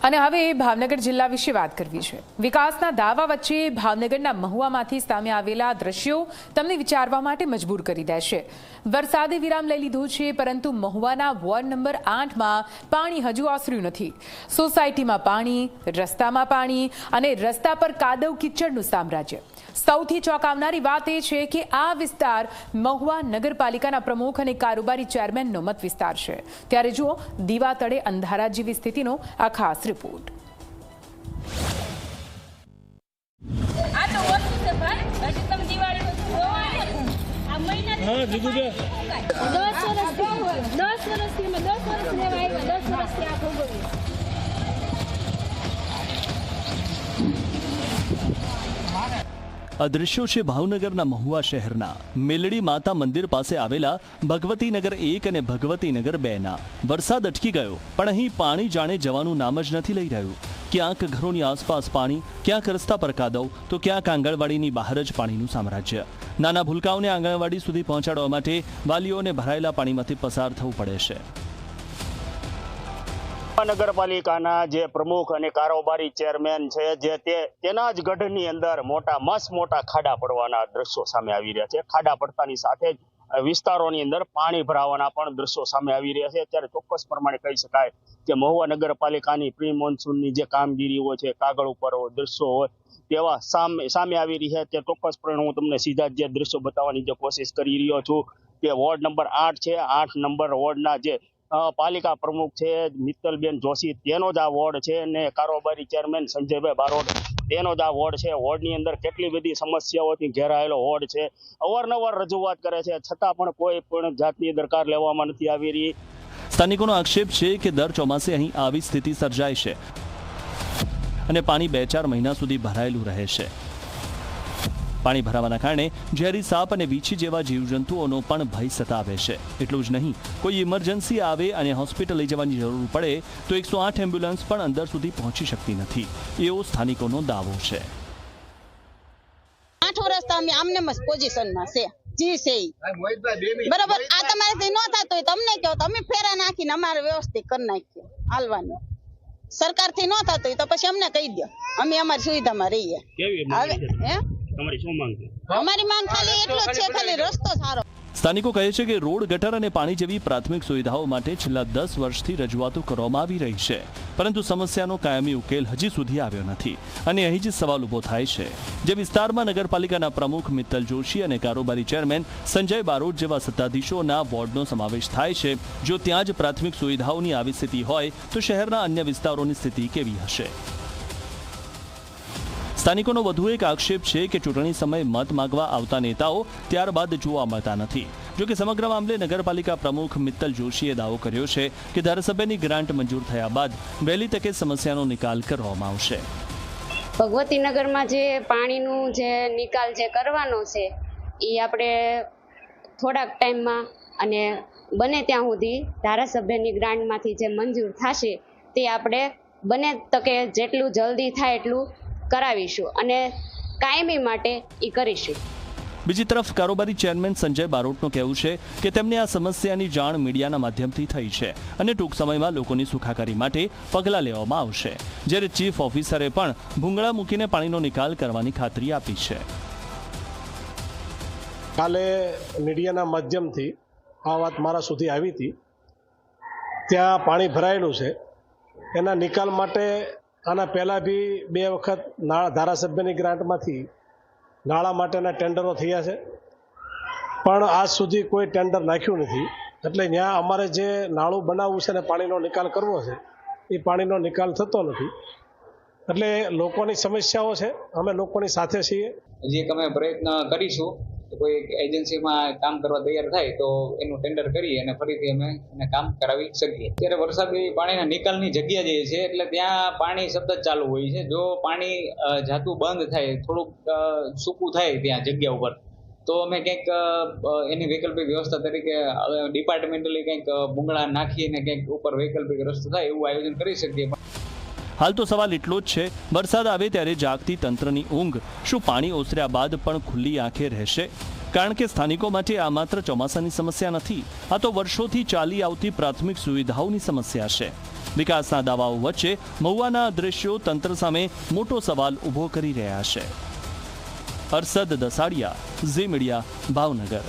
અને હવે ભાવનગર જિલ્લા વિશે વાત કરવી છે। વિકાસના દાવા વચ્ચે ભાવનગરના મહુવામાંથી સામે આવેલા દ્રશ્યો તમને વિચારવા માટે મજબૂર કરી દેશે। વરસાદે વિરામ લઈ લીધો છે, પરંતુ મહુવાના વોર્ડ નંબર 8માં પાણી હજુ ઓસર્યું નથી। સોસાયટીમાં પાણી, રસ્તામાં પાણી અને રસ્તા પર કાદવ કીચડનું સામ્રાજ્ય। સૌથી ચોંકાવનારી વાત એ છે કે આ વિસ્તાર મહુવા નગરપાલિકાના પ્રમુખ અને કારોબારી ચેરમેનનો મત વિસ્તાર છે। ત્યારે જુઓ દીવા તળે અંધારા જેવી સ્થિતિનો આ ખાસ રિપોર્ટ। આ દ્રશ્યો છે ભાવનગરના મહુવા શહેરના મેલડી માતા મંદિર પાસે આવેલા ભગવતીનગર 1 અને ભગવતીનગર 2ના। વરસાદ અટકી ગયો, પણ અહીં પાણી જાણે જવાનું નામ જ નથી લઈ રહ્યું। ક્યાંક ઘરોની આસપાસ પાણી, ક્યાંક રસ્તા પર કાદવ, તો ક્યાંક આંગણવાડીની બહાર જ પાણીનું સામ્રાજ્ય। નાના ભૂલકાઓને આંગણવાડી સુધી પહોંચાડવા માટે વાલીઓને ભરાયેલા પાણીમાંથી પસાર થવું પડે છે। નગરપાલિકાના જે પ્રમુખ અને કારોબારી ચેરમેન છે, જે તેના જ ગઢની અંદર મોટા ખાડા પડવાના દ્રશ્યો સામે આવી રહ્યા છે। ખાડા પડતાની સાથે જ વિસ્તારોની અંદર પાણી ભરાવાના પણ દ્રશ્યો સામે આવી રહ્યા છે। ત્યારે ચોક્કસ પ્રમાણે કહી શકાય કે મહુવા નગરપાલિકાની પ્રી મોન્સૂનની જે કામગીરી હોય છે, કાગળ ઉપર દ્રશ્યો હોય તેવા સામે આવી રહી છે। તે ચોક્કસપણે હું તમને સીધા જે દ્રશ્યો બતાવવાની જે કોશિશ કરી રહ્યો છું કે વોર્ડ નંબર 8 છે, 8 નંબર વોર્ડના જે પાલિકા પ્રમુખ છે મિત્તલબેન જોશી, તેનો જ આ વોર્ડ છે, અને કારોબારી ચેરમેન સંજયભાઈ બારોટ, તેનો જ આ વોર્ડ છે। વોર્ડની અંદર કેટલી બધી સમસ્યાઓથી ઘેરાયેલો વોર્ડ છે। અવારનવાર રજૂઆત કરે છે, છતાં પણ કોઈ પણ જાતની દરકાર લેવામાં નથી આવી રહી। સ્થાનિકોનો આક્ષેપ છે કે દર ચોમાસે અહીં આવી સ્થિતિ સર્જાય છે અને પાણી 2-4 મહિના સુધી ભરાયેલું રહે છે। પાણી ભરાવાના કારણે ઝેરી સાપ અને વીછી જેવા જીવજંતુઓનો પણ ભય સતાવે છે। એટલું જ નહીં, કોઈ ઇમરજન્સી આવે અને હોસ્પિટલ લઈ જવાની જરૂર પડે તો 108 એમ્બ્યુલન્સ પણ અંદર સુધી પહોંચી શકતી નથી, એવો સ્થાનિકોનો દાવો છે। 8 વર્ષથી અમે આમને મસ્ત પોઝિશનમાં છે, જી છે બરાબર। આ તમારાથી ન થતું હોય તમને કહો, તમે ફેરા નાખીને અમારે વ્યવસ્થિત કરી નાખીએ હાલવાનું। સરકારથી ન થતું હોય તો પછી અમને કહી દો, અમે અમારી સુવિધામાં રહીએ। અમારી માંગ ખાલી એટલો જ છે, ખાલી રસ્તો સારો। સ્થાનિકો કહે છે કે રોડ, ગટર અને પાણી જેવી પ્રાથમિક સુવિધાઓ માટે છેલ્લા 10 વર્ષથી રજૂઆતો કરવામાં આવી રહી છે, પરંતુ સમસ્યાનો કાયમી ઉકેલ હજી સુધી આવ્યો નથી। અને અહીં જ સવાલ ઊભો થાય છે, જે વિસ્તારમાં નગરપાલિકાના પ્રમુખ મિત્તલ જોશી અને કારોબારી ચેરમેન સંજય બારોટ જેવા સત્તાધીશોના વોર્ડનો સમાવેશ થાય છે, જો ત્યાં જ પ્રાથમિક સુવિધાઓની આવી સ્થિતિ હોય તો શહેરના અન્ય વિસ્તારોની સ્થિતિ કેવી હશે? સ્થાનિકોનો વધુ એક આક્ષેપ છે કે ચૂંટણી સમયે મત માંગવા આવતા નેતાઓ ત્યારબાદ જોવા મળતા નથી। જો કે સમગ્ર મામલે નગરપાલિકા પ્રમુખ મિત્તલ જોશીએ દાવો કર્યો છે કે ધારાસભ્યની ગ્રાન્ટ મંજૂર થયા બાદ વહેલી તકે સમસ્યાનો નિકાલ કરવામાં આવશે। ભગવતીનગરમાં જે પાણીનું જે નિકાલ જે કરવાનો છે એ આપણે થોડાક ટાઈમમાં અને બને ત્યાં સુધી ધારાસભ્યની ગ્રાન્ટમાંથી જે મંજૂર થશે તે આપણે બને તકે જેટલું જલ્દી થાય એટલું કરાવીશું અને કાયમી માટે એ કરીશું। બીજી તરફ કારોબારી ચેરમેન સંજય બારોટનું કહેવું છે કે તેમને આ સમસ્યાની જાણ મીડિયાના માધ્યમથી થઈ છે અને ટૂંક સમયમાં લોકોની સુખાકારી માટે પગલાં લેવામાં આવશે, જ્યારે ચીફ ઓફિસરે પણ ભૂંગળા મૂકીને પાણીનો નિકાલ કરવાની ખાતરી આપી છે। કાલે મીડિયાના માધ્યમથી આ વાત મારા સુધી આવી હતી, ત્યાં પાણી ભરાયેલું છે, એના નિકાલ માટે આના પહેલાં બી 2 વખત ધારાસભ્યની ગ્રાન્ટમાંથી નાળા માટેના ટેન્ડરો થયા છે, પણ આજ સુધી કોઈ ટેન્ડર નાખ્યું નથી। એટલે ત્યાં અમારે જે નાળું બનાવવું છે અને પાણીનો નિકાલ કરવો છે, એ પાણીનો નિકાલ થતો નથી। એટલે લોકોની સમસ્યાઓ છે, અમે લોકોની સાથે છીએ। હજી અમે પ્રયત્ન કરીશું, કોઈ એજન્સીમાં કામ કરવા તૈયાર થાય તો એનું ટેન્ડર કરી અને ફરીથી અમે એને કામ કરાવી શકીએ। ત્યારે વરસાદી પાણીના નિકાલની જગ્યા જે છે, એટલે ત્યાં પાણી સતત ચાલુ હોય છે। જો પાણી જાતું બંધ થાય, થોડુંક સૂકું થાય ત્યાં જગ્યા ઉપર, તો અમે કંઈક એની વૈકલ્પિક વ્યવસ્થા તરીકે ડિપાર્ટમેન્ટલી કંઈક ભૂંગળા નાખીને કંઈક ઉપર વૈકલ્પિક રસ્તો થાય એવું આયોજન કરી શકીએ। હાલ તો સવાલ એટલો જ છે, વરસાદ આવે ત્યારે જાગતી તંત્રની ઊંઘ શું પાણી ઓસર્યા બાદ પણ ખુલ્લી આંખે રહેશે? કારણ કે સ્થાનિકો માટે આ માત્ર ચોમાસાની સમસ્યા નથી, આ તો વર્ષોથી ચાલી આવતી પ્રાથમિક સુવિધાઓની સમસ્યા છે। વિકાસના દાવાઓ વચ્ચે મહુવાના દ્રશ્યો તંત્ર સામે મોટો સવાલ ઊભો કરી રહ્યા છે. અરશદ દસાડિયા, ઝી મીડિયા, ભાવનગર.